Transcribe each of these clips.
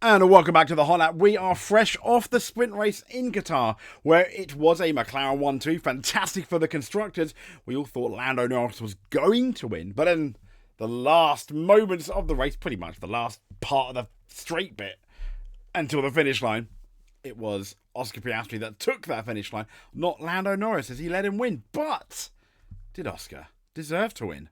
And welcome back to the Hot Lap. We are fresh off the sprint race in Qatar, where it was a McLaren 1-2. Fantastic for the constructors. We all thought Lando Norris was going to win, but in the last moments of the race, pretty much the last part of the straight bit until the finish line, it was Oscar Piastri that took that finish line, not Lando Norris, as he let him win. But did Oscar deserve to win?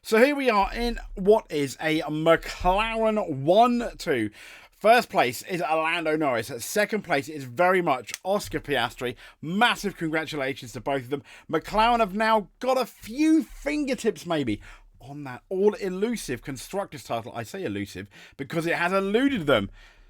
So here we are in what is a McLaren 1-2. First place is Lando Norris. Second place is very much Oscar Piastri. Massive congratulations to both of them. McLaren have now got a few fingertips maybe on that all-elusive Constructors title. I say elusive because it has eluded them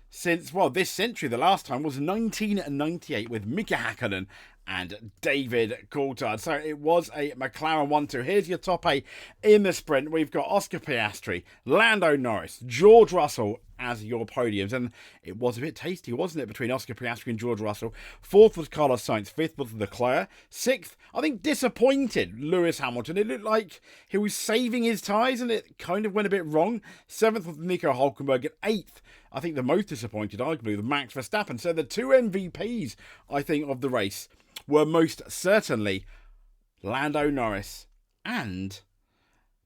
since, well, this century. The last time was 1998 with Mika Häkkinen and David Coulthard. So it was a McLaren 1-2. Here's your top 8 in the sprint. We've got Oscar Piastri, Lando Norris, George Russell as your podiums. And it was a bit tasty, wasn't it, between Oscar Piastri and George Russell. Fourth was Carlos Sainz. Fifth was Leclerc. Sixth, I think, disappointed Lewis Hamilton. It looked like he was saving his tyres and it kind of went a bit wrong. Seventh was Nico Hülkenberg. And eighth, I think the most disappointed, arguably, the Max Verstappen. So the two MVPs, I think, of the race were most certainly Lando Norris and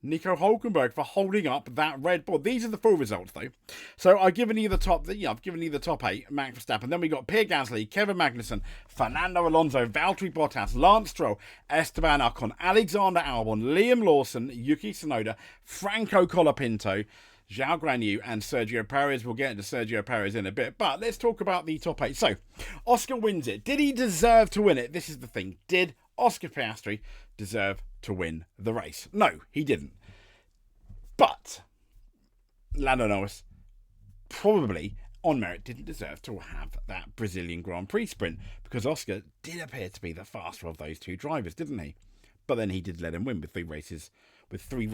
Nico Hülkenberg for holding up that Red Bull. These are the full results, though. So I've given you the top. I've given you the top 8. Max Verstappen. Then we got Pierre Gasly, Kevin Magnussen, Fernando Alonso, Valtteri Bottas, Lance Stroll, Esteban Ocon, Alexander Albon, Liam Lawson, Yuki Tsunoda, Franco Colapinto, Zhao Guanyu and Sergio Perez. We'll get into Sergio Perez in a bit, but let's talk about the top 8. So, Oscar wins it. Did he deserve to win it? This is the thing. Did Oscar Piastri deserve to win the race? No, he didn't. But Lando Norris probably, on merit, didn't deserve to have that Brazilian Grand Prix sprint because Oscar did appear to be the faster of those two drivers, didn't he? But then he did let him win with 3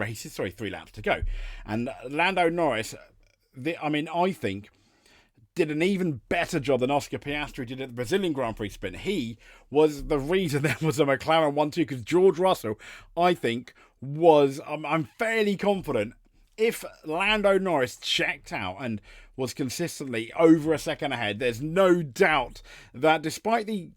laps to go. And Lando Norris, I think, did an even better job than Oscar Piastri did at the Brazilian Grand Prix sprint. He was the reason there was a McLaren 1-2 because George Russell, I think, was, I'm fairly confident, if Lando Norris checked out and was consistently over a second ahead, there's no doubt that despite the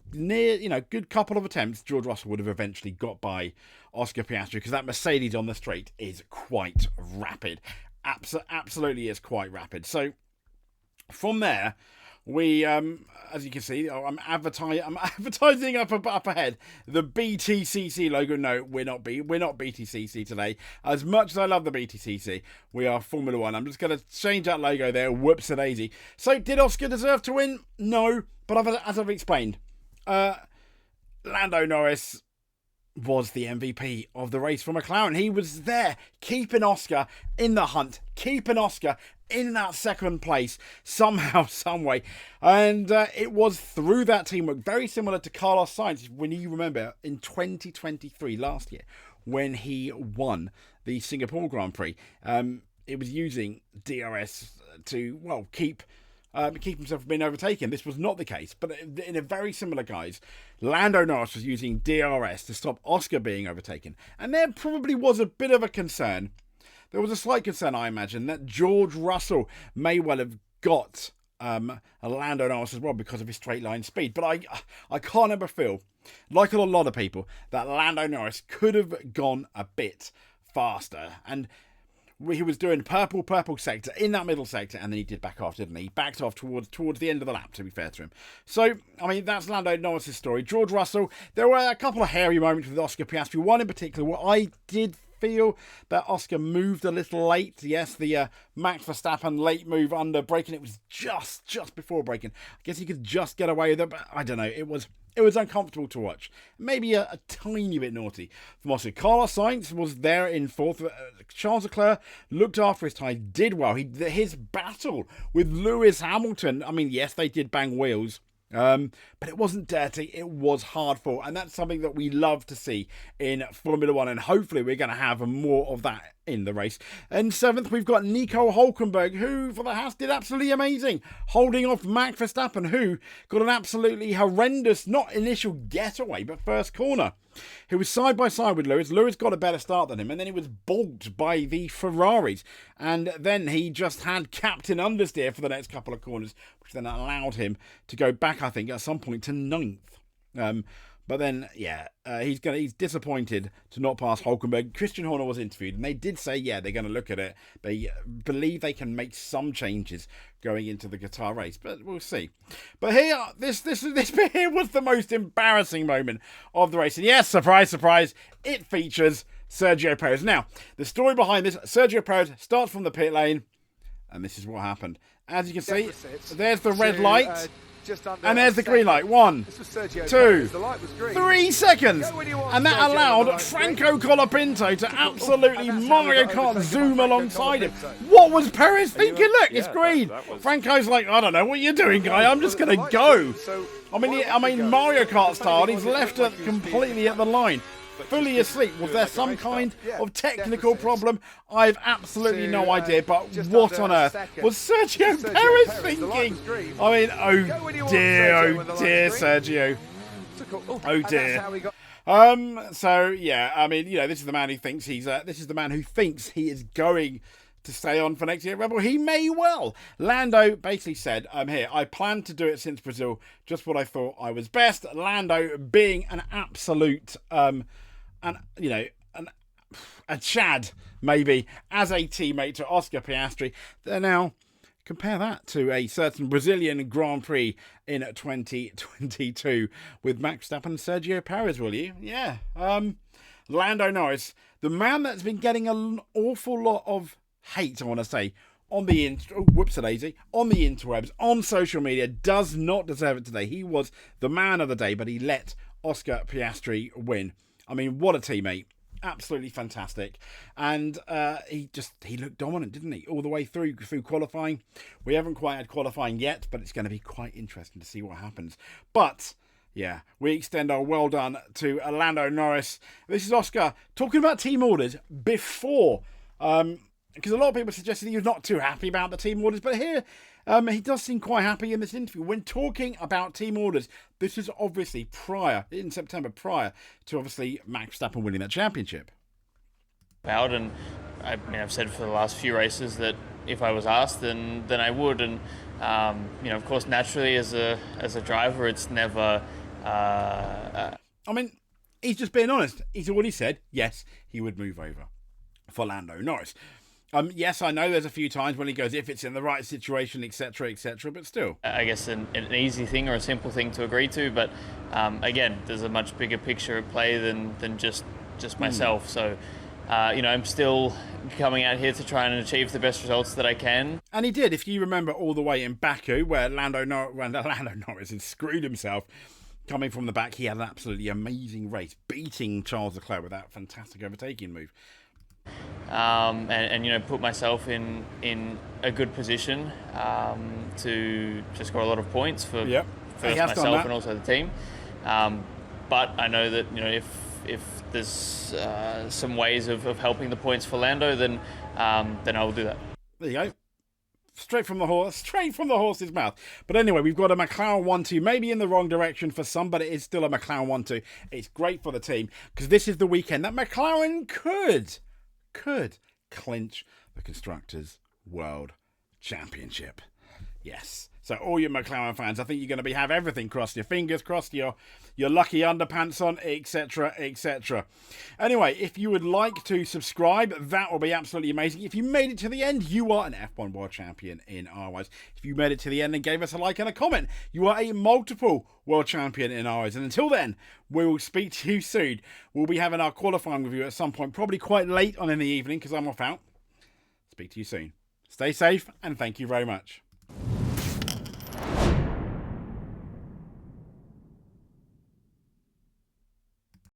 good couple of attempts, George Russell would have eventually got by Oscar Piastri because that Mercedes on the straight is quite rapid. Absolutely is quite rapid. So from there, we, as you can see, I'm advertising up ahead the BTCC logo. No, we're not BTCC today. As much as I love the BTCC, we are Formula One. I'm just going to change that logo there. Whoops a daisy. So, did Oscar deserve to win? No, but as I've explained, Lando Norris was the MVP of the race for McLaren. He was there, keeping Oscar in the hunt, keeping Oscar in that second place somehow, some way. And it was through that teamwork, very similar to Carlos Sainz, when you remember in 2023, last year, when he won the Singapore Grand Prix. It was using DRS to, well, keep himself from being overtaken. This was not the case, but in a very similar guise, Lando Norris was using DRS to stop Oscar being overtaken. And there probably was a bit of a concern. There was a slight concern, I imagine, that George Russell may well have got Lando Norris as well because of his straight line speed. But I can't ever feel, like a lot of people, that Lando Norris could have gone a bit faster. And he was doing purple sector in that middle sector, and then he did back off, didn't he? He backed off towards the end of the lap, to be fair to him. So, that's Lando Norris' story. George Russell, there were a couple of hairy moments with Oscar Piastri. One in particular where I did feel that Oscar moved a little late. Yes, the Max Verstappen late move under braking. It was just before braking. I guess he could just get away with it, but I don't know. It was uncomfortable to watch. Maybe a tiny bit naughty from Oscar. Carlos Sainz was there in fourth. Charles Leclerc looked after his tyre, did well. His battle with Lewis Hamilton, yes, they did bang wheels. But it wasn't dirty, it was hard fought, and that's something that we love to see in Formula One, and hopefully we're going to have more of that in the race. And seventh, we've got Nico Hülkenberg, who for the Haas did absolutely amazing, holding off Max Verstappen, who got an absolutely horrendous, not initial getaway, but first corner. He was side by side with Lewis. Lewis got a better start than him, and then he was balked by the Ferraris. And then he just had captain understeer for the next couple of corners, which then allowed him to go back, I think, at some point to 9th. But then, yeah, he's disappointed to not pass Hulkenberg. Christian Horner was interviewed, and they did say, yeah, they're going to look at it. They believe they can make some changes going into the Qatar race, but we'll see. But here, this bit here was the most embarrassing moment of the race. And yes, surprise, surprise, it features Sergio Perez. Now, the story behind this, Sergio Perez starts from the pit lane, and this is what happened. As you can see, there's the red light. And there's the green light. 1, 2, 3 seconds. And that allowed Franco Colapinto to absolutely Mario Kart zoom alongside him. What was Perez thinking? Look, it's green. Franco's like, I don't know what you're doing, guy. I'm just going to go. I mean, Mario Kart style, he's left it completely at the line. Fully asleep. Was there some kind of technical problem? I have absolutely no idea, but what on earth was Sergio Perez thinking? I mean, oh dear, Sergio. Oh dear. So yeah, I mean, you know, this is the man who thinks he is going to stay on for next year at Red Bull. He may well. Lando basically said, I planned to do it since Brazil, just what I thought I was best. Lando being an absolute a Chad, maybe, as a teammate to Oscar Piastri. Now, compare that to a certain Brazilian Grand Prix in 2022 with Max Verstappen and Sergio Perez, will you? Yeah. Lando Norris, the man that's been getting an awful lot of hate, I want to say, on the interwebs, on social media, does not deserve it today. He was the man of the day, but he let Oscar Piastri win. I mean, what a teammate. Absolutely fantastic. And he looked dominant, didn't he? All the way through qualifying. We haven't quite had qualifying yet, but it's going to be quite interesting to see what happens. But, yeah, we extend our well done to Lando Norris. This is Oscar talking about team orders before, because a lot of people suggested he was not too happy about the team orders, but here he does seem quite happy in this interview. When talking about team orders, this is obviously in September, prior to obviously Max Verstappen winning that championship. And I've said for the last few races that if I was asked, then I would. And of course, naturally as a driver, it's never. I mean, he's just being honest. He's already said yes, he would move over for Lando Norris. Yes, I know there's a few times when he goes, if it's in the right situation, etc., but still. I guess an easy thing or a simple thing to agree to, but again, there's a much bigger picture at play than just myself. So, I'm still coming out here to try and achieve the best results that I can. And he did, if you remember all the way in Baku, where Lando Norris had screwed himself. Coming from the back, he had an absolutely amazing race, beating Charles Leclerc with that fantastic overtaking move. And put myself in a good position to score a lot of points for first myself and also the team. But I know that if there's some ways of helping the points for Lando, then I will do that. There you go. Straight from the horse's mouth. But anyway, we've got a McLaren 1-2, maybe in the wrong direction for some, but it is still a McLaren 1-2. It's great for the team because this is the weekend that McLaren could clinch the Constructors' World Championship. Yes. So all your McLaren fans, I think you're going to have everything crossed. Your fingers crossed, your lucky underpants on, etc. Anyway, if you would like to subscribe, that will be absolutely amazing. If you made it to the end, you are an F1 World Champion in our eyes. If you made it to the end and gave us a like and a comment, you are a multiple World Champion in our eyes. And until then, we will speak to you soon. We'll be having our qualifying review at some point, probably quite late on in the evening because I'm off out. Speak to you soon. Stay safe and thank you very much.